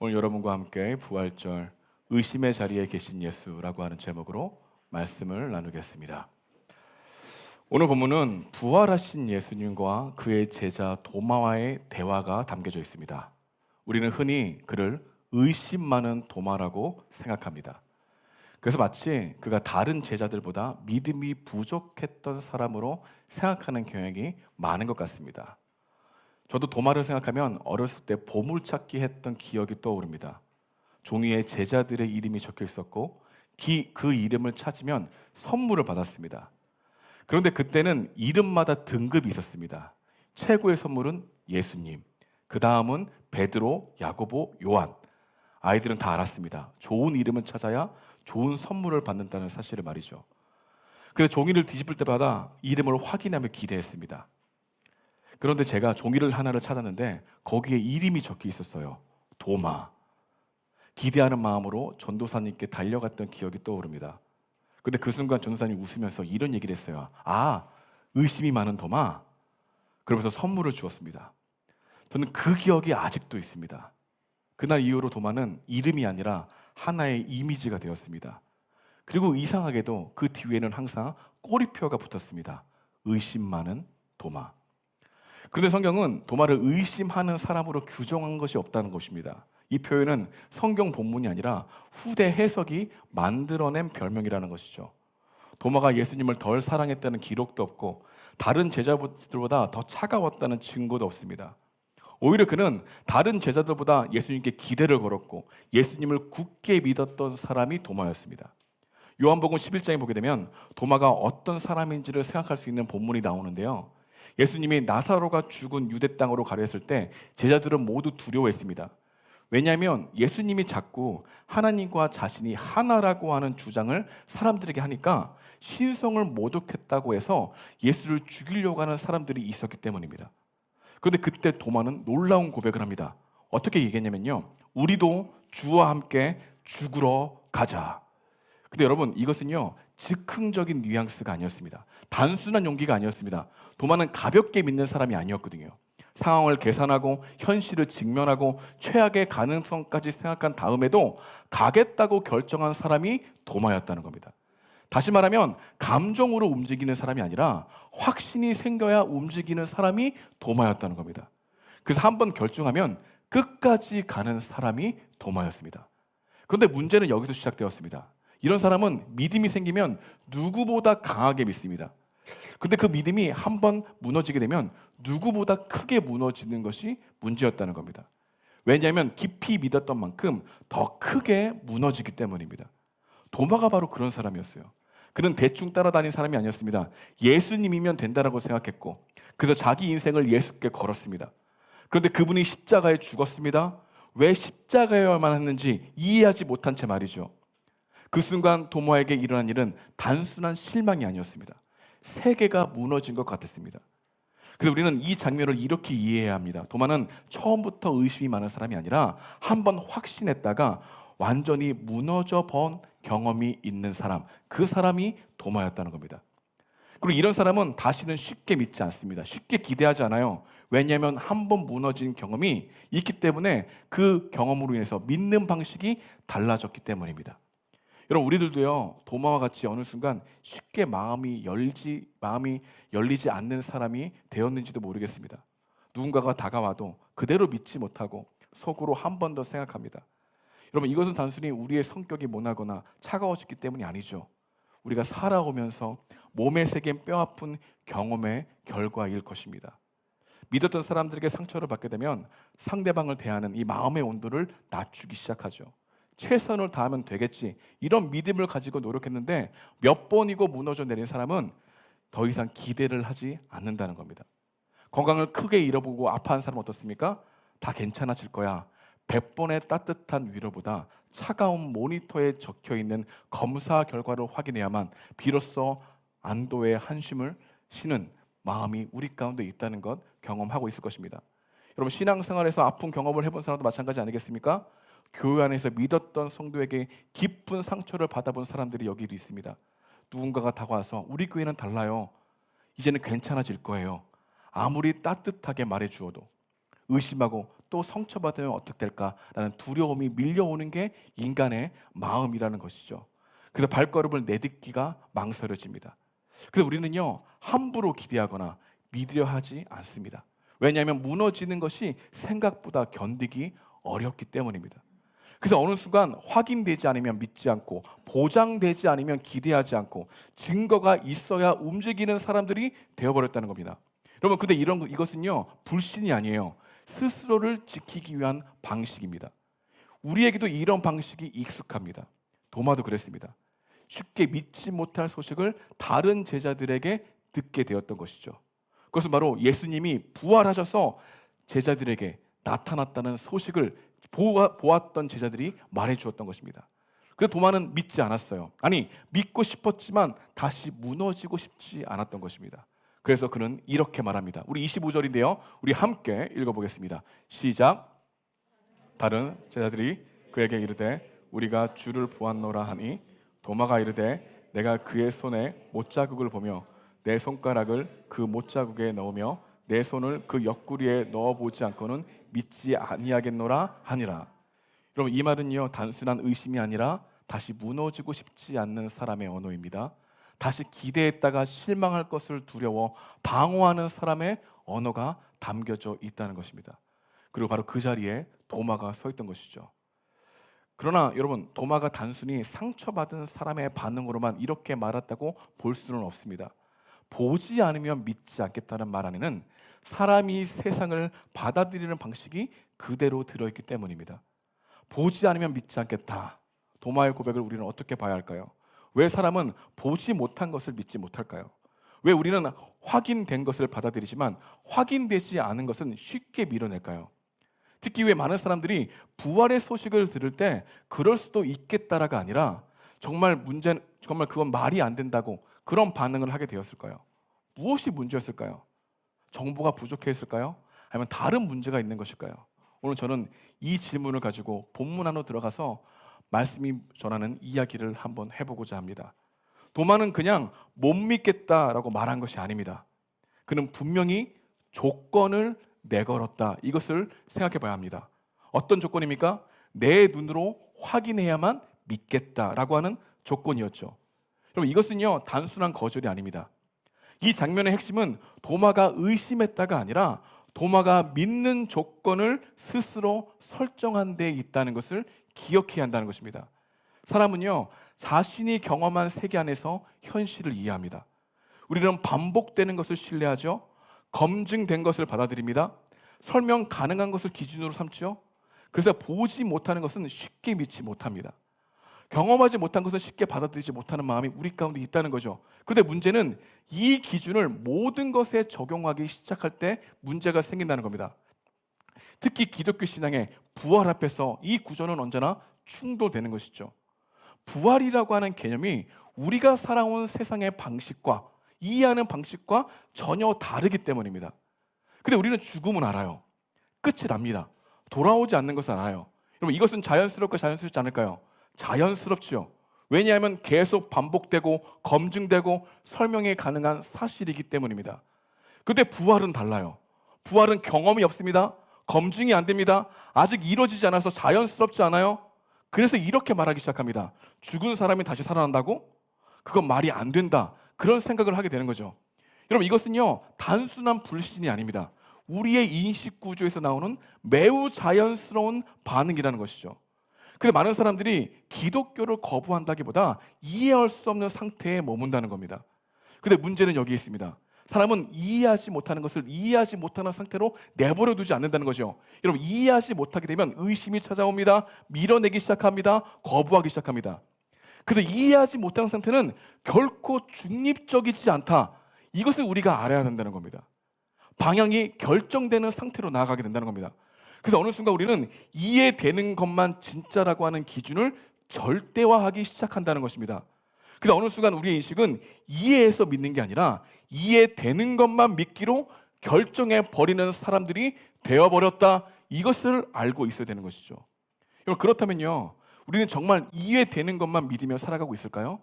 오늘 여러분과 함께 부활절 의심의 자리에 계신 예수라고 하는 제목으로 말씀을 나누겠습니다. 오늘 본문은 부활하신 예수님과 그의 제자 도마와의 대화가 담겨져 있습니다. 우리는 흔히 그를 의심 많은 도마라고 생각합니다. 그래서 마치 그가 다른 제자들보다 믿음이 부족했던 사람으로 생각하는 경향이 많은 것 같습니다. 저도 도마를 생각하면 어렸을 때 보물찾기 했던 기억이 떠오릅니다. 종이에 제자들의 이름이 적혀 있었고 그 이름을 찾으면 선물을 받았습니다. 그런데 그때는 이름마다 등급이 있었습니다. 최고의 선물은 예수님, 그 다음은 베드로, 야고보, 요한. 아이들은 다 알았습니다. 좋은 이름을 찾아야 좋은 선물을 받는다는 사실을 말이죠. 그래서 종이를 뒤집을 때마다 이름을 확인하며 기대했습니다. 그런데 제가 종이를 하나를 찾았는데 거기에 이름이 적혀 있었어요. 도마. 기대하는 마음으로 전도사님께 달려갔던 기억이 떠오릅니다. 근데 그 순간 전도사님이 웃으면서 이런 얘기를 했어요. 아, 의심이 많은 도마. 그러면서 선물을 주었습니다. 저는 그 기억이 아직도 있습니다. 그날 이후로 도마는 이름이 아니라 하나의 이미지가 되었습니다. 그리고 이상하게도 그 뒤에는 항상 꼬리표가 붙었습니다. 의심 많은 도마. 그런데 성경은 도마를 의심하는 사람으로 규정한 것이 없다는 것입니다. 이 표현은 성경 본문이 아니라 후대 해석이 만들어낸 별명이라는 것이죠. 도마가 예수님을 덜 사랑했다는 기록도 없고 다른 제자들보다 더 차가웠다는 증거도 없습니다. 오히려 그는 다른 제자들보다 예수님께 기대를 걸었고 예수님을 굳게 믿었던 사람이 도마였습니다. 요한복음 11장에 보게 되면 도마가 어떤 사람인지를 생각할 수 있는 본문이 나오는데요. 예수님이 나사로가 죽은 유대 땅으로 가려 했을 때 제자들은 모두 두려워했습니다. 왜냐하면 예수님이 자꾸 하나님과 자신이 하나라고 하는 주장을 사람들에게 하니까 신성을 모독했다고 해서 예수를 죽이려고 하는 사람들이 있었기 때문입니다. 그런데 그때 도마는 놀라운 고백을 합니다. 어떻게 얘기했냐면요, 우리도 주와 함께 죽으러 가자. 근데 여러분, 이것은요 즉흥적인 뉘앙스가 아니었습니다. 단순한 용기가 아니었습니다. 도마는 가볍게 믿는 사람이 아니었거든요. 상황을 계산하고 현실을 직면하고 최악의 가능성까지 생각한 다음에도 가겠다고 결정한 사람이 도마였다는 겁니다. 다시 말하면 감정으로 움직이는 사람이 아니라 확신이 생겨야 움직이는 사람이 도마였다는 겁니다. 그래서 한번 결정하면 끝까지 가는 사람이 도마였습니다. 그런데 문제는 여기서 시작되었습니다. 이런 사람은 믿음이 생기면 누구보다 강하게 믿습니다. 근데 그 믿음이 한번 무너지게 되면 누구보다 크게 무너지는 것이 문제였다는 겁니다. 왜냐하면 깊이 믿었던 만큼 더 크게 무너지기 때문입니다. 도마가 바로 그런 사람이었어요. 그는 대충 따라다닌 사람이 아니었습니다. 예수님이면 된다라고 생각했고 그래서 자기 인생을 예수께 걸었습니다. 그런데 그분이 십자가에 죽었습니다. 왜 십자가여야만 했는지 이해하지 못한 채 말이죠. 그 순간 도마에게 일어난 일은 단순한 실망이 아니었습니다. 세계가 무너진 것 같았습니다. 그래서 우리는 이 장면을 이렇게 이해해야 합니다. 도마는 처음부터 의심이 많은 사람이 아니라 한번 확신했다가 완전히 무너져 본 경험이 있는 사람, 그 사람이 도마였다는 겁니다. 그리고 이런 사람은 다시는 쉽게 믿지 않습니다. 쉽게 기대하지 않아요. 왜냐하면 한번 무너진 경험이 있기 때문에 그 경험으로 인해서 믿는 방식이 달라졌기 때문입니다. 여러분, 우리들도요 도마와 같이 어느 순간 쉽게 마음이 열리지 않는 사람이 되었는지도 모르겠습니다. 누군가가 다가와도 그대로 믿지 못하고 속으로 한 번 더 생각합니다. 여러분, 이것은 단순히 우리의 성격이 모나거나 차가워졌기 때문이 아니죠. 우리가 살아오면서 몸에 새긴 뼈아픈 경험의 결과일 것입니다. 믿었던 사람들에게 상처를 받게 되면 상대방을 대하는 이 마음의 온도를 낮추기 시작하죠. 최선을 다하면 되겠지, 이런 믿음을 가지고 노력했는데 몇 번이고 무너져 내린 사람은 더 이상 기대를 하지 않는다는 겁니다. 건강을 크게 잃어보고 아파한 사람은 어떻습니까? 다 괜찮아질 거야. 100번의 따뜻한 위로보다 차가운 모니터에 적혀있는 검사 결과를 확인해야만 비로소 안도의 한숨을 쉬는 마음이 우리 가운데 있다는 것 경험하고 있을 것입니다. 여러분, 신앙생활에서 아픈 경험을 해본 사람도 마찬가지 아니겠습니까? 교회 안에서 믿었던 성도에게 깊은 상처를 받아본 사람들이 여기도 있습니다. 누군가가 다가와서 우리 교회는 달라요. 이제는 괜찮아질 거예요. 아무리 따뜻하게 말해 주어도 의심하고 또 상처받으면 어떻게 될까라는 두려움이 밀려오는 게 인간의 마음이라는 것이죠. 그래서 발걸음을 내딛기가 망설여집니다. 그래서 우리는요, 함부로 기대하거나 믿으려 하지 않습니다. 왜냐하면 무너지는 것이 생각보다 견디기 어렵기 때문입니다. 그래서 어느 순간 확인되지 않으면 믿지 않고, 보장되지 않으면 기대하지 않고, 증거가 있어야 움직이는 사람들이 되어버렸다는 겁니다. 여러분, 근데 이것은요, 불신이 아니에요. 스스로를 지키기 위한 방식입니다. 우리에게도 이런 방식이 익숙합니다. 도마도 그랬습니다. 쉽게 믿지 못할 소식을 다른 제자들에게 듣게 되었던 것이죠. 그것은 바로 예수님이 부활하셔서 제자들에게 나타났다는 소식을 보았던 제자들이 말해주었던 것입니다. 그래서 도마는 믿지 않았어요. 아니, 믿고 싶었지만 다시 무너지고 싶지 않았던 것입니다. 그래서 그는 이렇게 말합니다. 우리 25절인데요. 우리 함께 읽어보겠습니다. 시작. 다른 제자들이 그에게 이르되 우리가 주를 보았노라 하니 도마가 이르되 내가 그의 손에 못자국을 보며 내 손가락을 그 못자국에 넣으며 내 손을 그 옆구리에 넣어보지 않고는 믿지 아니하겠노라 하니라. 여러분, 이 말은요, 단순한 의심이 아니라 다시 무너지고 싶지 않는 사람의 언어입니다. 다시 기대했다가 실망할 것을 두려워 방어하는 사람의 언어가 담겨져 있다는 것입니다. 그리고 바로 그 자리에 도마가 서 있던 것이죠. 그러나 여러분, 도마가 단순히 상처받은 사람의 반응으로만 이렇게 말했다고 볼 수는 없습니다. 보지 않으면 믿지 않겠다는 말 안에는 사람이 세상을 받아들이는 방식이 그대로 들어있기 때문입니다. 보지 않으면 믿지 않겠다. 도마의 고백을 우리는 어떻게 봐야 할까요? 왜 사람은 보지 못한 것을 믿지 못할까요? 왜 우리는 확인된 것을 받아들이지만 확인되지 않은 것은 쉽게 밀어낼까요? 특히 왜 많은 사람들이 부활의 소식을 들을 때 그럴 수도 있겠다라가 아니라 정말 그건 말이 안 된다고 그런 반응을 하게 되었을까요? 무엇이 문제였을까요? 정보가 부족했을까요? 아니면 다른 문제가 있는 것일까요? 오늘 저는 이 질문을 가지고 본문 안으로 들어가서 말씀이 전하는 이야기를 한번 해보고자 합니다. 도마는 그냥 못 믿겠다라고 말한 것이 아닙니다. 그는 분명히 조건을 내걸었다. 이것을 생각해 봐야 합니다. 어떤 조건입니까? 내 눈으로 확인해야만 믿겠다라고 하는 조건이었죠. 그럼 이것은요, 단순한 거절이 아닙니다. 이 장면의 핵심은 도마가 의심했다가 아니라 도마가 믿는 조건을 스스로 설정한 데 있다는 것을 기억해야 한다는 것입니다. 사람은요, 자신이 경험한 세계 안에서 현실을 이해합니다. 우리는 반복되는 것을 신뢰하죠. 검증된 것을 받아들입니다. 설명 가능한 것을 기준으로 삼죠. 그래서 보지 못하는 것은 쉽게 믿지 못합니다. 경험하지 못한 것을 쉽게 받아들이지 못하는 마음이 우리 가운데 있다는 거죠. 그런데 문제는 이 기준을 모든 것에 적용하기 시작할 때 문제가 생긴다는 겁니다. 특히 기독교 신앙의 부활 앞에서 이 구조는 언제나 충돌되는 것이죠. 부활이라고 하는 개념이 우리가 살아온 세상의 방식과 이해하는 방식과 전혀 다르기 때문입니다. 근데 우리는 죽음은 알아요. 끝을 압니다. 돌아오지 않는 것은 알아요. 여러분, 이것은 자연스럽고 자연스럽지 않을까요? 자연스럽지요. 왜냐하면 계속 반복되고 검증되고 설명이 가능한 사실이기 때문입니다. 그런데 부활은 달라요. 부활은 경험이 없습니다. 검증이 안 됩니다. 아직 이루어지지 않아서 자연스럽지 않아요. 그래서 이렇게 말하기 시작합니다. 죽은 사람이 다시 살아난다고? 그건 말이 안 된다. 그런 생각을 하게 되는 거죠. 여러분, 이것은요, 단순한 불신이 아닙니다. 우리의 인식 구조에서 나오는 매우 자연스러운 반응이라는 것이죠. 근데 많은 사람들이 기독교를 거부한다기보다 이해할 수 없는 상태에 머문다는 겁니다. 근데 문제는 여기 있습니다. 사람은 이해하지 못하는 것을 이해하지 못하는 상태로 내버려 두지 않는다는 거죠. 여러분, 이해하지 못하게 되면 의심이 찾아옵니다. 밀어내기 시작합니다. 거부하기 시작합니다. 그래서 이해하지 못하는 상태는 결코 중립적이지 않다. 이것을 우리가 알아야 된다는 겁니다. 방향이 결정되는 상태로 나아가게 된다는 겁니다. 그래서 어느 순간 우리는 이해되는 것만 진짜라고 하는 기준을 절대화하기 시작한다는 것입니다. 그래서 어느 순간 우리의 인식은 이해해서 믿는 게 아니라 이해되는 것만 믿기로 결정해 버리는 사람들이 되어버렸다. 이것을 알고 있어야 되는 것이죠. 여러분, 그렇다면요, 우리는 정말 이해되는 것만 믿으며 살아가고 있을까요?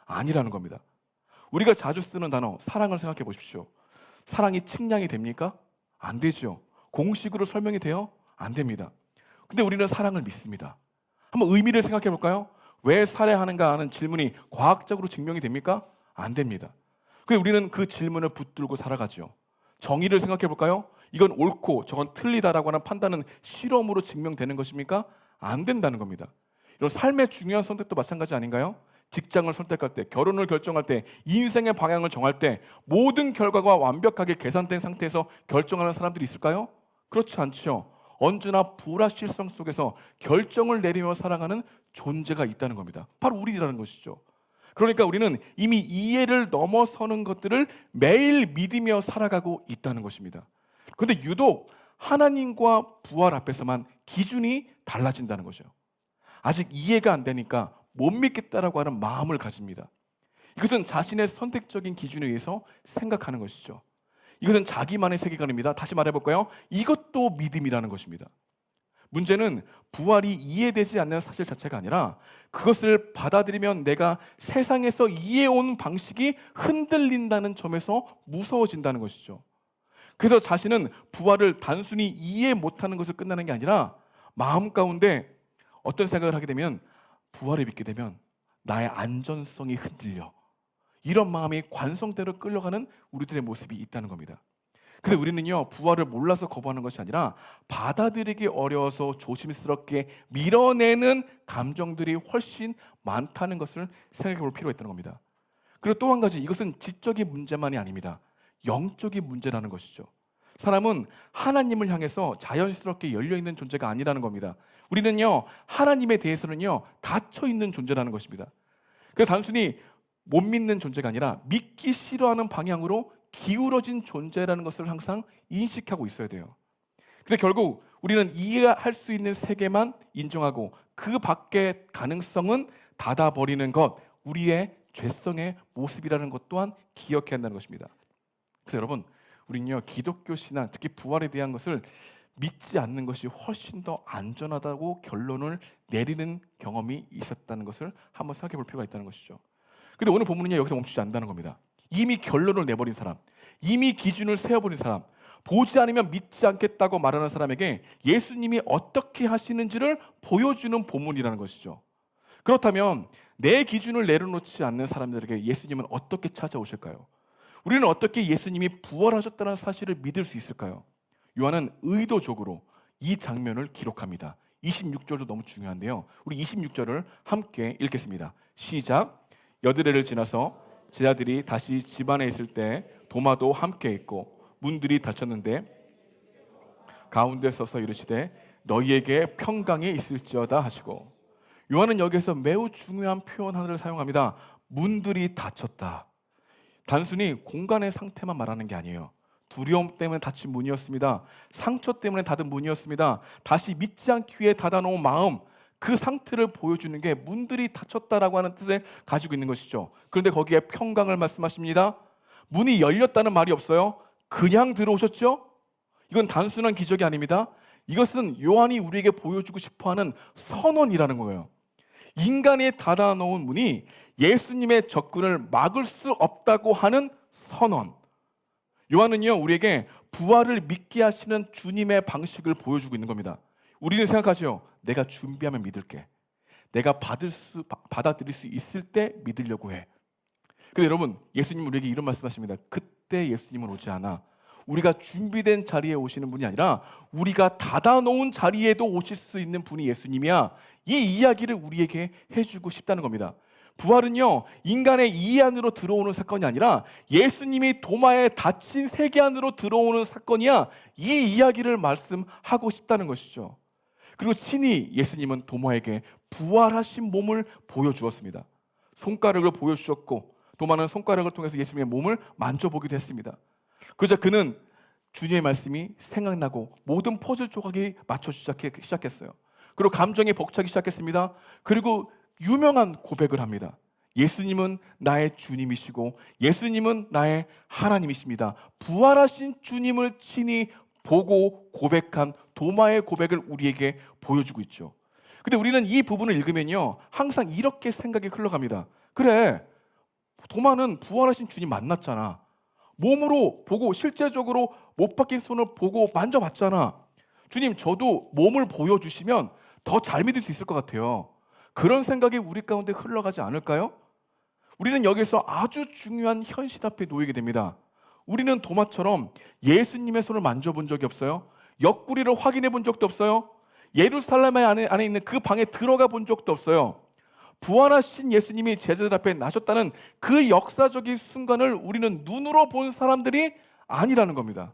아니라는 겁니다. 우리가 자주 쓰는 단어 사랑을 생각해 보십시오. 사랑이 측량이 됩니까? 안 되죠. 공식으로 설명이 돼요? 안 됩니다. 근데 우리는 사랑을 믿습니다. 한번 의미를 생각해 볼까요? 왜 살해하는가 하는 질문이 과학적으로 증명이 됩니까? 안 됩니다. 그래서 우리는 그 질문을 붙들고 살아가죠. 정의를 생각해 볼까요? 이건 옳고 저건 틀리다라고 하는 판단은 실험으로 증명되는 것입니까? 안 된다는 겁니다. 이런 삶의 중요한 선택도 마찬가지 아닌가요? 직장을 선택할 때, 결혼을 결정할 때, 인생의 방향을 정할 때 모든 결과가 완벽하게 계산된 상태에서 결정하는 사람들이 있을까요? 그렇지 않죠. 언제나 불확실성 속에서 결정을 내리며 살아가는 존재가 있다는 겁니다. 바로 우리라는 것이죠. 그러니까 우리는 이미 이해를 넘어서는 것들을 매일 믿으며 살아가고 있다는 것입니다. 그런데 유독 하나님과 부활 앞에서만 기준이 달라진다는 거죠. 아직 이해가 안 되니까 못 믿겠다라고 하는 마음을 가집니다. 이것은 자신의 선택적인 기준에 의해서 생각하는 것이죠. 이것은 자기만의 세계관입니다. 다시 말해볼까요? 이것도 믿음이라는 것입니다. 문제는 부활이 이해되지 않는 사실 자체가 아니라 그것을 받아들이면 내가 세상에서 이해온 방식이 흔들린다는 점에서 무서워진다는 것이죠. 그래서 자신은 부활을 단순히 이해 못하는 것을 끝나는 게 아니라 마음 가운데 어떤 생각을 하게 되면 부활을 믿게 되면 나의 안전성이 흔들려. 이런 마음이 관성대로 끌려가는 우리들의 모습이 있다는 겁니다. 그래서 우리는요, 부활을 몰라서 거부하는 것이 아니라 받아들이기 어려워서 조심스럽게 밀어내는 감정들이 훨씬 많다는 것을 생각해 볼 필요가 있다는 겁니다. 그리고 또 한 가지, 이것은 지적인 문제만이 아닙니다. 영적인 문제라는 것이죠. 사람은 하나님을 향해서 자연스럽게 열려있는 존재가 아니라는 겁니다. 우리는요, 하나님에 대해서는요, 닫혀있는 존재라는 것입니다. 그래서 단순히 못 믿는 존재가 아니라 믿기 싫어하는 방향으로 기울어진 존재라는 것을 항상 인식하고 있어야 돼요. 그래서 결국 우리는 이해할 수 있는 세계만 인정하고 그 밖의 가능성은 닫아버리는 것, 우리의 죄성의 모습이라는 것 또한 기억해야 한다는 것입니다. 그래서 여러분, 우리는요, 기독교 신앙, 특히 부활에 대한 것을 믿지 않는 것이 훨씬 더 안전하다고 결론을 내리는 경험이 있었다는 것을 한번 생각해 볼 필요가 있다는 것이죠. 근데 오늘 본문은요, 여기서 멈추지 않는다는 겁니다. 이미 결론을 내버린 사람, 이미 기준을 세워버린 사람, 보지 않으면 믿지 않겠다고 말하는 사람에게 예수님이 어떻게 하시는지를 보여주는 본문이라는 것이죠. 그렇다면 내 기준을 내려놓지 않는 사람들에게 예수님은 어떻게 찾아오실까요? 우리는 어떻게 예수님이 부활하셨다는 사실을 믿을 수 있을까요? 요한은 의도적으로 이 장면을 기록합니다. 26절도 너무 중요한데요. 우리 26절을 함께 읽겠습니다. 시작. 여드레를 지나서 제자들이 다시 집 안에 있을 때 도마도 함께 있고 문들이 닫혔는데 가운데 서서 이르시되 너희에게 평강이 있을지어다 하시고, 요한은 여기서 매우 중요한 표현 하나를 사용합니다. 문들이 닫혔다. 단순히 공간의 상태만 말하는 게 아니에요. 두려움 때문에 닫힌 문이었습니다. 상처 때문에 닫은 문이었습니다. 다시 믿지 않기 위해 닫아놓은 마음, 그 상태를 보여주는 게 문들이 닫혔다라고 하는 뜻을 가지고 있는 것이죠. 그런데 거기에 평강을 말씀하십니다. 문이 열렸다는 말이 없어요. 그냥 들어오셨죠? 이건 단순한 기적이 아닙니다. 이것은 요한이 우리에게 보여주고 싶어하는 선언이라는 거예요. 인간이 닫아놓은 문이 예수님의 접근을 막을 수 없다고 하는 선언. 요한은요, 우리에게 부활을 믿게 하시는 주님의 방식을 보여주고 있는 겁니다. 우리는 생각하죠. 내가 준비하면 믿을게. 내가 받아들일 수 있을 때 믿으려고 해. 근데 여러분, 예수님은 우리에게 이런 말씀하십니다. 그때 예수님은 오지 않아. 우리가 준비된 자리에 오시는 분이 아니라 우리가 닫아놓은 자리에도 오실 수 있는 분이 예수님이야. 이 이야기를 우리에게 해주고 싶다는 겁니다. 부활은요, 인간의 이해 안으로 들어오는 사건이 아니라 예수님이 도마에 닫힌 세계 안으로 들어오는 사건이야. 이 이야기를 말씀하고 싶다는 것이죠. 그리고 친히 예수님은 도마에게 부활하신 몸을 보여주었습니다. 손가락을 보여주셨고 도마는 손가락을 통해서 예수님의 몸을 만져보기도 했습니다. 그러자 그는 주님의 말씀이 생각나고 모든 퍼즐 조각이 맞춰지기 시작했어요. 그리고 감정이 벅차기 시작했습니다. 그리고 유명한 고백을 합니다. 예수님은 나의 주님이시고 예수님은 나의 하나님이십니다. 부활하신 주님을 친히 보고 고백한 도마의 고백을 우리에게 보여주고 있죠. 근데 우리는 이 부분을 읽으면요, 항상 이렇게 생각이 흘러갑니다. 그래, 도마는 부활하신 주님 만났잖아. 몸으로 보고 실제적으로 못 박힌 손을 보고 만져봤잖아. 주님, 저도 몸을 보여주시면 더 잘 믿을 수 있을 것 같아요. 그런 생각이 우리 가운데 흘러가지 않을까요? 우리는 여기서 아주 중요한 현실 앞에 놓이게 됩니다. 우리는 도마처럼 예수님의 손을 만져본 적이 없어요. 옆구리를 확인해 본 적도 없어요. 예루살렘 안에 있는 그 방에 들어가 본 적도 없어요. 부활하신 예수님이 제자들 앞에 나셨다는 그 역사적인 순간을 우리는 눈으로 본 사람들이 아니라는 겁니다.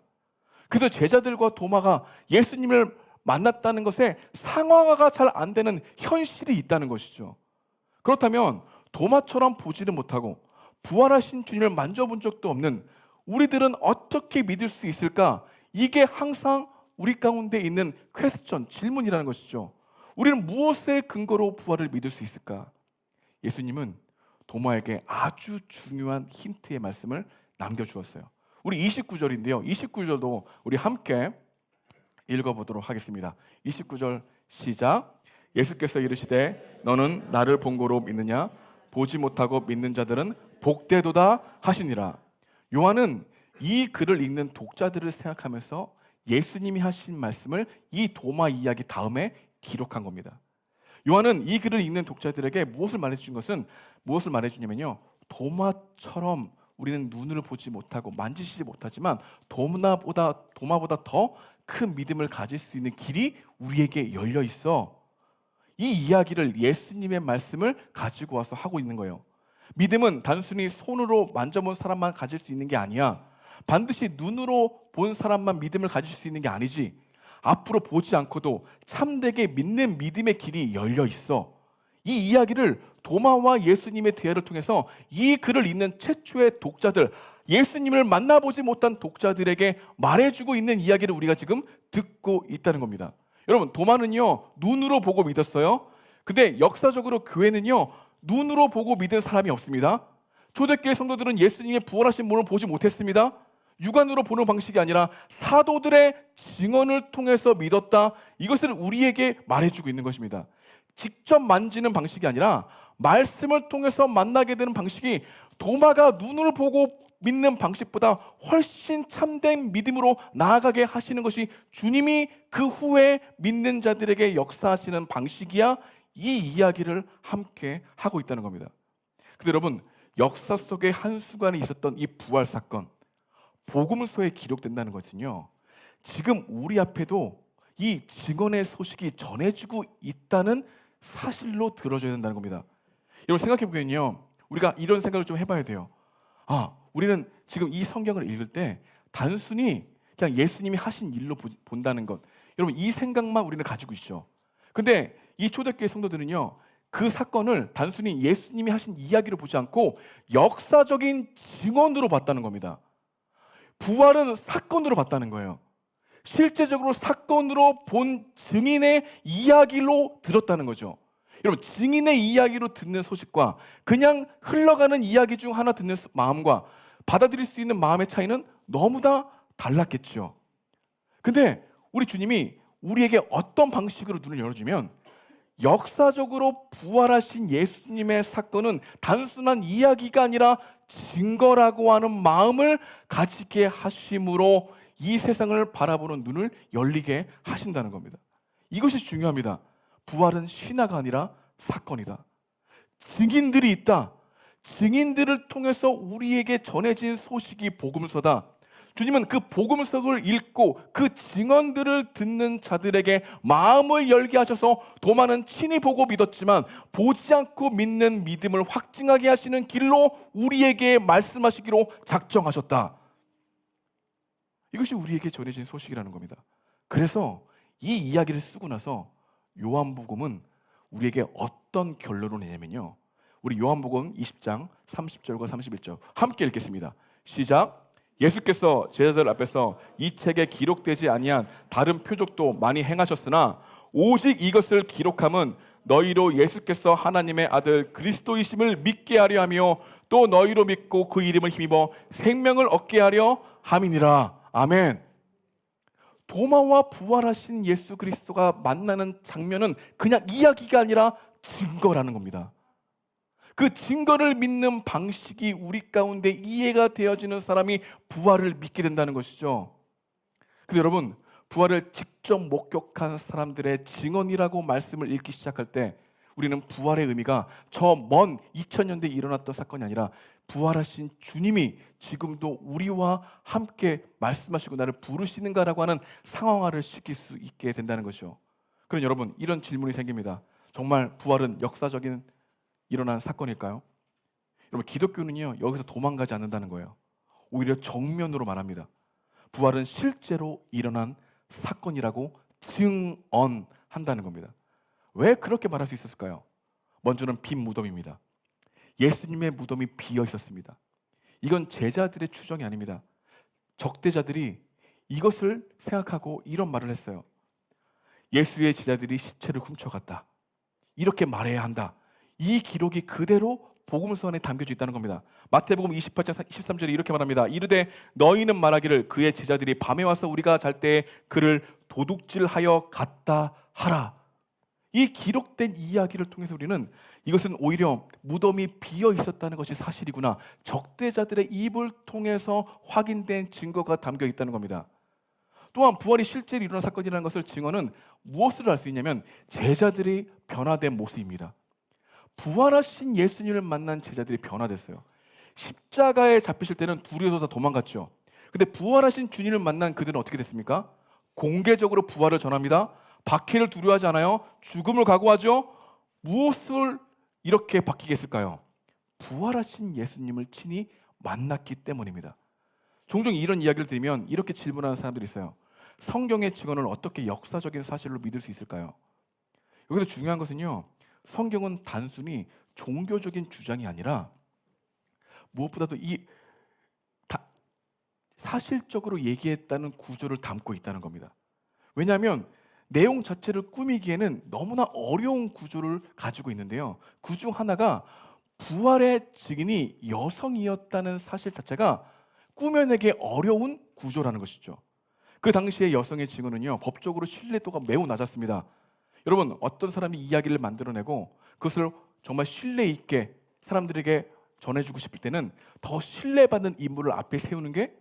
그래서 제자들과 도마가 예수님을 만났다는 것에 상황화가 잘 안 되는 현실이 있다는 것이죠. 그렇다면 도마처럼 보지는 못하고 부활하신 주님을 만져본 적도 없는 우리들은 어떻게 믿을 수 있을까? 이게 항상 우리 가운데 있는 퀘스천, 질문이라는 것이죠. 우리는 무엇의 근거로 부활을 믿을 수 있을까? 예수님은 도마에게 아주 중요한 힌트의 말씀을 남겨주었어요. 우리 29절인데요. 29절도 우리 함께 읽어보도록 하겠습니다. 29절 시작. 예수께서 이르시되 너는 나를 본 거로 믿느냐? 보지 못하고 믿는 자들은 복되도다 하시니라. 요한은 이 글을 읽는 독자들을 생각하면서 예수님이 하신 말씀을 이 도마 이야기 다음에 기록한 겁니다. 요한은 이 글을 읽는 독자들에게 무엇을 말해주냐면요, 도마처럼 우리는 눈을 보지 못하고 만지시지 못하지만 도마보다 더 큰 믿음을 가질 수 있는 길이 우리에게 열려 있어. 이 이야기를 예수님의 말씀을 가지고 와서 하고 있는 거예요. 믿음은 단순히 손으로 만져본 사람만 가질 수 있는 게 아니야. 반드시 눈으로 본 사람만 믿음을 가질 수 있는 게 아니지. 앞으로 보지 않고도 참되게 믿는 믿음의 길이 열려 있어. 이 이야기를 도마와 예수님의 대화를 통해서 이 글을 읽는 최초의 독자들, 예수님을 만나보지 못한 독자들에게 말해주고 있는 이야기를 우리가 지금 듣고 있다는 겁니다. 여러분, 도마는요 눈으로 보고 믿었어요. 근데 역사적으로 교회는요 눈으로 보고 믿은 사람이 없습니다. 초대교회 성도들은 예수님의 부활하신 몸을 보지 못했습니다. 육안으로 보는 방식이 아니라 사도들의 증언을 통해서 믿었다. 이것을 우리에게 말해주고 있는 것입니다. 직접 만지는 방식이 아니라 말씀을 통해서 만나게 되는 방식이 도마가 눈을 보고 믿는 방식보다 훨씬 참된 믿음으로 나아가게 하시는 것이 주님이 그 후에 믿는 자들에게 역사하시는 방식이야. 이 이야기를 함께 하고 있다는 겁니다. 근데 여러분, 역사 속의 한순간에 있었던 이 부활 사건, 복음서에 기록된다는 것은요, 지금 우리 앞에도 이 증언의 소식이 전해지고 있다는 사실로 들어줘야 된다는 겁니다. 여러분, 생각해 보면요, 우리가 이런 생각을 좀 해봐야 돼요. 우리는 지금 이 성경을 읽을 때 단순히 그냥 예수님이 하신 일로 본다는 것, 여러분 이 생각만 우리는 가지고 있죠. 근데 이 초대교회 성도들은요, 그 사건을 단순히 예수님이 하신 이야기로 보지 않고 역사적인 증언으로 봤다는 겁니다. 부활은 사건으로 봤다는 거예요. 실제적으로 사건으로 본 증인의 이야기로 들었다는 거죠. 여러분, 증인의 이야기로 듣는 소식과 그냥 흘러가는 이야기 중 하나 듣는 마음과 받아들일 수 있는 마음의 차이는 너무나 달랐겠죠. 근데 우리 주님이 우리에게 어떤 방식으로 눈을 열어주면, 역사적으로 부활하신 예수님의 사건은 단순한 이야기가 아니라 증거라고 하는 마음을 가지게 하심으로 이 세상을 바라보는 눈을 열리게 하신다는 겁니다. 이것이 중요합니다. 부활은 신화가 아니라 사건이다. 증인들이 있다. 증인들을 통해서 우리에게 전해진 소식이 복음서다. 주님은 그 복음서를 읽고 그 증언들을 듣는 자들에게 마음을 열게 하셔서 도마는 친히 보고 믿었지만 보지 않고 믿는 믿음을 확증하게 하시는 길로 우리에게 말씀하시기로 작정하셨다. 이것이 우리에게 전해진 소식이라는 겁니다. 그래서 이 이야기를 쓰고 나서 요한복음은 우리에게 어떤 결론을 내냐면요, 우리 요한복음 20장 30절과 31절 함께 읽겠습니다. 시작. 예수께서 제자들 앞에서 이 책에 기록되지 아니한 다른 표적도 많이 행하셨으나 오직 이것을 기록함은 너희로 예수께서 하나님의 아들 그리스도이심을 믿게 하려 하며 또 너희로 믿고 그 이름을 힘입어 생명을 얻게 하려 함이니라. 아멘. 도마와 부활하신 예수 그리스도가 만나는 장면은 그냥 이야기가 아니라 증거라는 겁니다. 그 증거를 믿는 방식이 우리 가운데 이해가 되어지는 사람이 부활을 믿게 된다는 것이죠. 근데 여러분, 부활을 직접 목격한 사람들의 증언이라고 말씀을 읽기 시작할 때 우리는 부활의 의미가 저 먼 2000년대에 일어났던 사건이 아니라 부활하신 주님이 지금도 우리와 함께 말씀하시고 나를 부르시는가라고 하는 상황화를 시킬 수 있게 된다는 것이죠. 그럼 여러분, 이런 질문이 생깁니다. 정말 부활은 역사적인 일어난 사건일까요? 여러분, 기독교는요, 여기서 도망가지 않는다는 거예요. 오히려 정면으로 말합니다. 부활은 실제로 일어난 사건이라고 증언한다는 겁니다. 왜 그렇게 말할 수 있었을까요? 먼저는 빈 무덤입니다. 예수님의 무덤이 비어 있었습니다. 이건 제자들의 추정이 아닙니다. 적대자들이 이것을 생각하고 이런 말을 했어요. 예수의 제자들이 시체를 훔쳐갔다. 이렇게 말해야 한다. 이 기록이 그대로 복음서 안에 담겨져 있다는 겁니다. 마태복음 28장 13절에 이렇게 말합니다. 이르되 너희는 말하기를 그의 제자들이 밤에 와서 우리가 잘 때에 그를 도둑질하여 갔다 하라. 이 기록된 이야기를 통해서 우리는 이것은 오히려 무덤이 비어 있었다는 것이 사실이구나, 적대자들의 입을 통해서 확인된 증거가 담겨 있다는 겁니다. 또한 부활이 실제로 일어난 사건이라는 것을 증언은 무엇으로 알 수 있냐면 제자들이 변화된 모습입니다. 부활하신 예수님을 만난 제자들이 변화됐어요. 십자가에 잡히실 때는 두려워서 다 도망갔죠. 근데 부활하신 주님을 만난 그들은 어떻게 됐습니까? 공개적으로 부활을 전합니다. 박해를 두려워하지 않아요. 죽음을 각오하죠. 무엇을 이렇게 바뀌겠을까요? 부활하신 예수님을 친히 만났기 때문입니다. 종종 이런 이야기를 들으면 이렇게 질문하는 사람들이 있어요. 성경의 증언을 어떻게 역사적인 사실로 믿을 수 있을까요? 여기서 중요한 것은요, 성경은 단순히 종교적인 주장이 아니라 무엇보다도 사실적으로 얘기했다는 구조를 담고 있다는 겁니다. 왜냐하면 내용 자체를 꾸미기에는 너무나 어려운 구조를 가지고 있는데요. 그 중 하나가 부활의 증인이 여성이었다는 사실 자체가 꾸며내기 어려운 구조라는 것이죠. 그 당시의 여성의 증언은요, 법적으로 신뢰도가 매우 낮았습니다. 여러분, 어떤 사람이 이야기를 만들어내고 그것을 정말 신뢰 있게 사람들에게 전해주고 싶을 때는 더 신뢰받는 인물을 앞에 세우는 게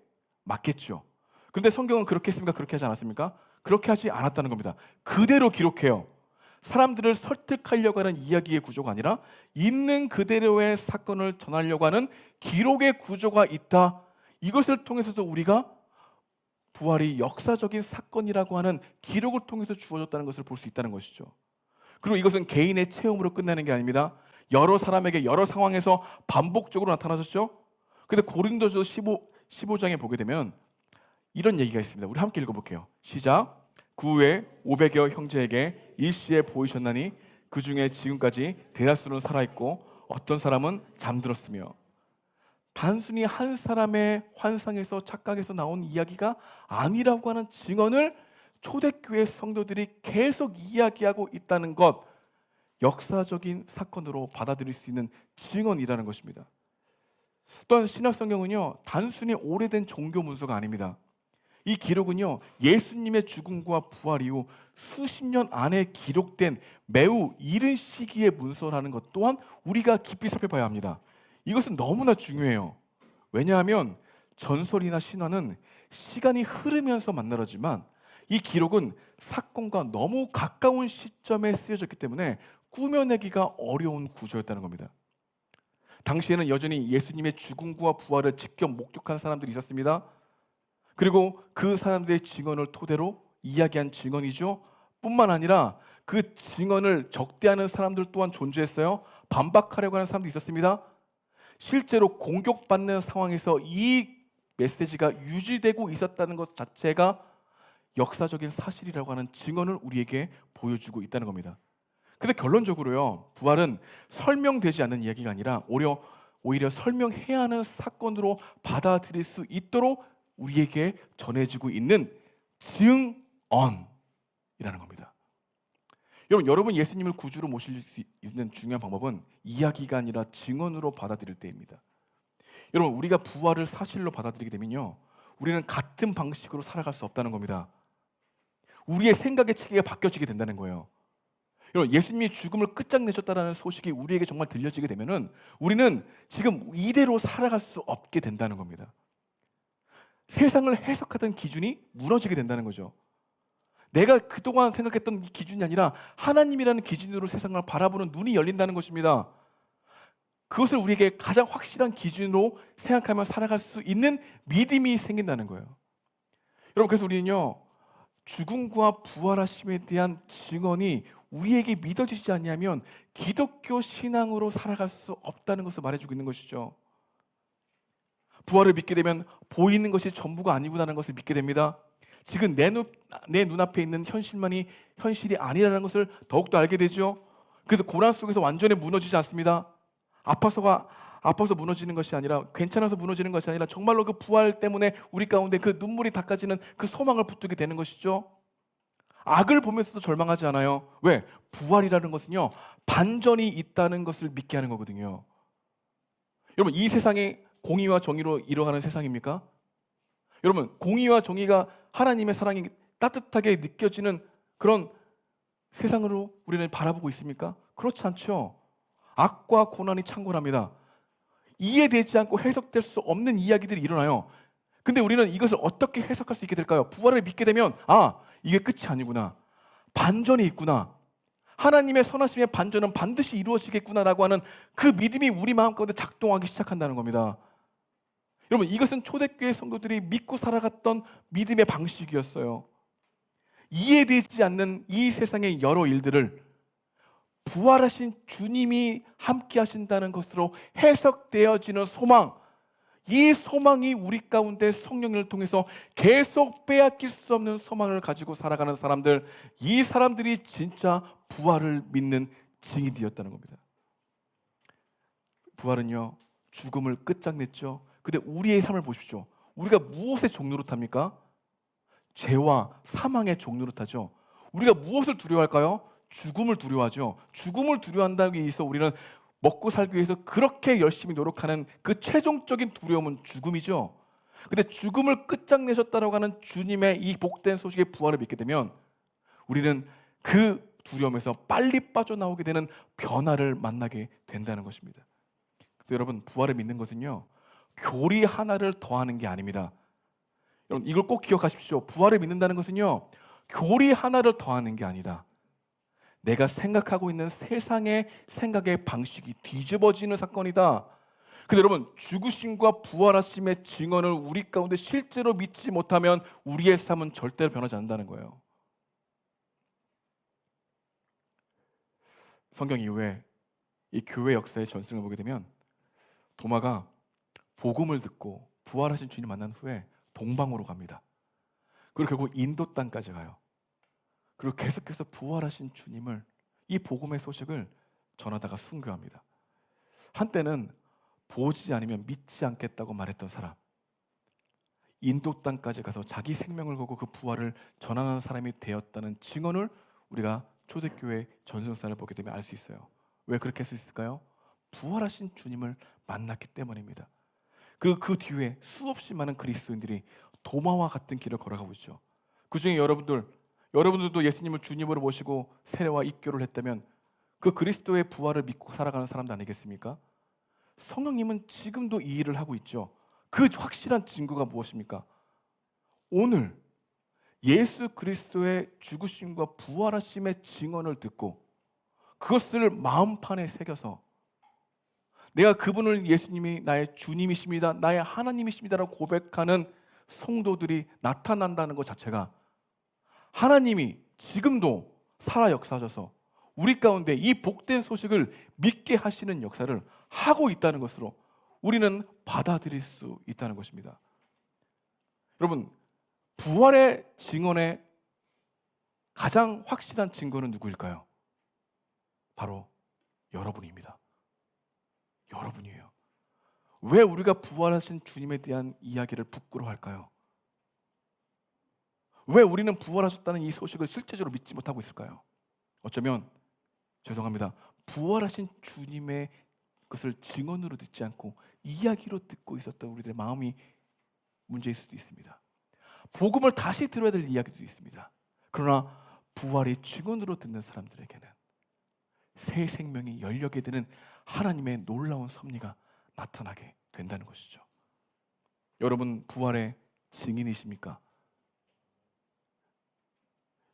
맞겠죠. 그런데 성경은 그렇게 했습니까? 그렇게 하지 않았습니까? 그렇게 하지 않았다는 겁니다. 그대로 기록해요. 사람들을 설득하려고 하는 이야기의 구조가 아니라 있는 그대로의 사건을 전하려고 하는 기록의 구조가 있다. 이것을 통해서도 우리가 부활이 역사적인 사건이라고 하는 기록을 통해서 주어졌다는 것을 볼 수 있다는 것이죠. 그리고 이것은 개인의 체험으로 끝나는 게 아닙니다. 여러 사람에게 여러 상황에서 반복적으로 나타나셨죠. 근데 고린도서 15장에 보게 되면 이런 얘기가 있습니다. 우리 함께 읽어볼게요. 시작. 그 후에 500여 형제에게 일시에 보이셨나니 그 중에 지금까지 대다수는 살아있고 어떤 사람은 잠들었으며. 단순히 한 사람의 환상에서 착각에서 나온 이야기가 아니라고 하는 증언을 초대교회 성도들이 계속 이야기하고 있다는 것, 역사적인 사건으로 받아들일 수 있는 증언이라는 것입니다. 또한 신약성경은요, 단순히 오래된 종교 문서가 아닙니다. 이 기록은요, 예수님의 죽음과 부활 이후 수십 년 안에 기록된 매우 이른 시기의 문서라는 것 또한 우리가 깊이 살펴봐야 합니다. 이것은 너무나 중요해요. 왜냐하면 전설이나 신화는 시간이 흐르면서 만들어지만 이 기록은 사건과 너무 가까운 시점에 쓰여졌기 때문에 꾸며내기가 어려운 구조였다는 겁니다. 당시에는 여전히 예수님의 죽음과 부활을 직접 목격한 사람들이 있었습니다. 그리고 그 사람들의 증언을 토대로 이야기한 증언이죠. 뿐만 아니라 그 증언을 적대하는 사람들 또한 존재했어요. 반박하려고 하는 사람도 있었습니다. 실제로 공격받는 상황에서 이 메시지가 유지되고 있었다는 것 자체가 역사적인 사실이라고 하는 증언을 우리에게 보여주고 있다는 겁니다. 근데 결론적으로요, 부활은 설명되지 않는 이야기가 아니라 오히려 설명해야 하는 사건으로 받아들일 수 있도록 우리에게 전해지고 있는 증언이라는 겁니다. 여러분 예수님을 구주로 모실 수 있는 중요한 방법은 이야기가 아니라 증언으로 받아들일 때입니다. 여러분, 우리가 부활을 사실로 받아들이게 되면요, 우리는 같은 방식으로 살아갈 수 없다는 겁니다. 우리의 생각의 체계가 바뀌어지게 된다는 거예요. 여러분, 예수님이 죽음을 끝장내셨다는 소식이 우리에게 정말 들려지게 되면은 우리는 지금 이대로 살아갈 수 없게 된다는 겁니다. 세상을 해석하던 기준이 무너지게 된다는 거죠. 내가 그동안 생각했던 이 기준이 아니라 하나님이라는 기준으로 세상을 바라보는 눈이 열린다는 것입니다. 그것을 우리에게 가장 확실한 기준으로 생각하며 살아갈 수 있는 믿음이 생긴다는 거예요. 여러분, 그래서 우리는요, 죽음과 부활하심에 대한 증언이 우리에게 믿어지지 않냐면 기독교 신앙으로 살아갈 수 없다는 것을 말해주고 있는 것이죠. 부활을 믿게 되면 보이는 것이 전부가 아니구나라는 것을 믿게 됩니다. 지금 내 눈앞에 있는 현실만이 현실이 아니라는 것을 더욱더 알게 되죠. 그래서 고난 속에서 완전히 무너지지 않습니다. 아파서 무너지는 것이 아니라, 괜찮아서 무너지는 것이 아니라 정말로 그 부활 때문에 우리 가운데 그 눈물이 닦아지는 그 소망을 붙들게 되는 것이죠. 악을 보면서도 절망하지 않아요. 왜? 부활이라는 것은요, 반전이 있다는 것을 믿게 하는 거거든요. 여러분, 이 세상이 공의와 정의로 이뤄가는 세상입니까? 여러분, 공의와 정의가 하나님의 사랑이 따뜻하게 느껴지는 그런 세상으로 우리는 바라보고 있습니까? 그렇지 않죠. 악과 고난이 창궐합니다. 이해되지 않고 해석될 수 없는 이야기들이 일어나요. 근데 우리는 이것을 어떻게 해석할 수 있게 될까요? 부활을 믿게 되면 이게 끝이 아니구나, 반전이 있구나, 하나님의 선하심의 반전은 반드시 이루어지겠구나라고 하는 그 믿음이 우리 마음 가운데 작동하기 시작한다는 겁니다. 여러분, 이것은 초대교회 성도들이 믿고 살아갔던 믿음의 방식이었어요. 이해되지 않는 이 세상의 여러 일들을 부활하신 주님이 함께 하신다는 것으로 해석되어지는 소망, 이 소망이 우리 가운데 성령을 통해서 계속 빼앗길 수 없는 소망을 가지고 살아가는 사람들, 이 사람들이 진짜 부활을 믿는 증인이었다는 겁니다. 부활은요, 죽음을 끝장냈죠. 근데 우리의 삶을 보십시오. 우리가 무엇의 종로로 탑니까? 죄와 사망의 종로로 타죠. 우리가 무엇을 두려워할까요? 죽음을 두려워하죠. 죽음을 두려워한다기 위해서 우리는 먹고 살기 위해서 그렇게 열심히 노력하는 그 최종적인 두려움은 죽음이죠. 근데 죽음을 끝장내셨다고 하는 주님의 이 복된 소식의 부활을 믿게 되면 우리는 그 두려움에서 빨리 빠져나오게 되는 변화를 만나게 된다는 것입니다. 그래서 여러분, 부활을 믿는 것은요, 교리 하나를 더하는 게 아닙니다. 여러분, 이걸 꼭 기억하십시오. 부활을 믿는다는 것은요, 교리 하나를 더하는 게 아니다. 내가 생각하고 있는 세상의 생각의 방식이 뒤집어지는 사건이다. 근데 여러분, 죽으심과 부활하심의 증언을 우리 가운데 실제로 믿지 못하면 우리의 삶은 절대로 변하지 않는다는 거예요. 성경 이후에 이 교회 역사의 전승을 보게 되면 도마가 복음을 듣고 부활하신 주님 만난 후에 동방으로 갑니다. 그리고 결국 인도 땅까지 가요. 그리고 계속해서 부활하신 주님을, 이 복음의 소식을 전하다가 순교합니다. 한때는 보지 않으면 믿지 않겠다고 말했던 사람, 인도 땅까지 가서 자기 생명을 걸고 그 부활을 전하는 사람이 되었다는 증언을 우리가 초대교회 전승사를 보게 되면 알 수 있어요. 왜 그렇게 할 수 있을까요? 부활하신 주님을 만났기 때문입니다. 그리고 그 뒤에 수없이 많은 그리스도인들이 도마와 같은 길을 걸어가고 있죠. 그 중에 여러분들도 예수님을 주님으로 모시고 세례와 입교를 했다면 그 그리스도의 부활을 믿고 살아가는 사람도 아니겠습니까? 성령님은 지금도 이 일을 하고 있죠. 그 확실한 증거가 무엇입니까? 오늘 예수 그리스도의 죽으심과 부활하심의 증언을 듣고 그것을 마음판에 새겨서 내가 그분을, 예수님이 나의 주님이십니다, 나의 하나님이십니다라고 고백하는 성도들이 나타난다는 것 자체가 하나님이 지금도 살아 역사하셔서 우리 가운데 이 복된 소식을 믿게 하시는 역사를 하고 있다는 것으로 우리는 받아들일 수 있다는 것입니다. 여러분, 부활의 증언의 가장 확실한 증거는 누구일까요? 바로 여러분입니다. 여러분이에요. 왜 우리가 부활하신 주님에 대한 이야기를 부끄러워할까요? 왜 우리는 부활하셨다는 이 소식을 실제적으로 믿지 못하고 있을까요? 어쩌면 죄송합니다, 부활하신 주님의 것을 증언으로 듣지 않고 이야기로 듣고 있었던 우리들의 마음이 문제일 수도 있습니다. 복음을 다시 들어야 될 이야기도 있습니다. 그러나 부활이 증언으로 듣는 사람들에게는 새 생명이 열려게 되는 하나님의 놀라운 섭리가 나타나게 된다는 것이죠. 여러분 부활의 증인이십니까?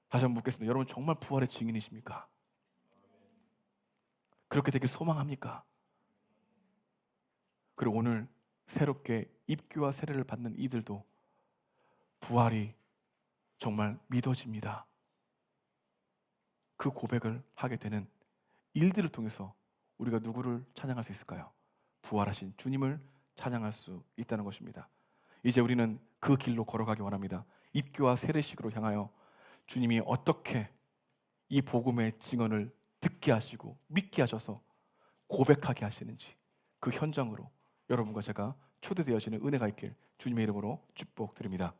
다시 한번 묻겠습니다. 여러분 정말 부활의 증인이십니까? 그렇게 되길 소망합니까? 그리고 오늘 새롭게 입교와 세례를 받는 이들도 부활이 정말 믿어집니다. 그 고백을 하게 되는 일들을 통해서 우리가 누구를 찬양할 수 있을까요? 부활하신 주님을 찬양할 수 있다는 것입니다. 이제 우리는 그 길로 걸어가기 원합니다. 입교와 세례식으로 향하여 주님이 어떻게 이 복음의 증언을 듣게 하시고 믿게 하셔서 고백하게 하시는지 그 현장으로 여러분과 제가 초대되어지는 은혜가 있길 주님의 이름으로 축복드립니다.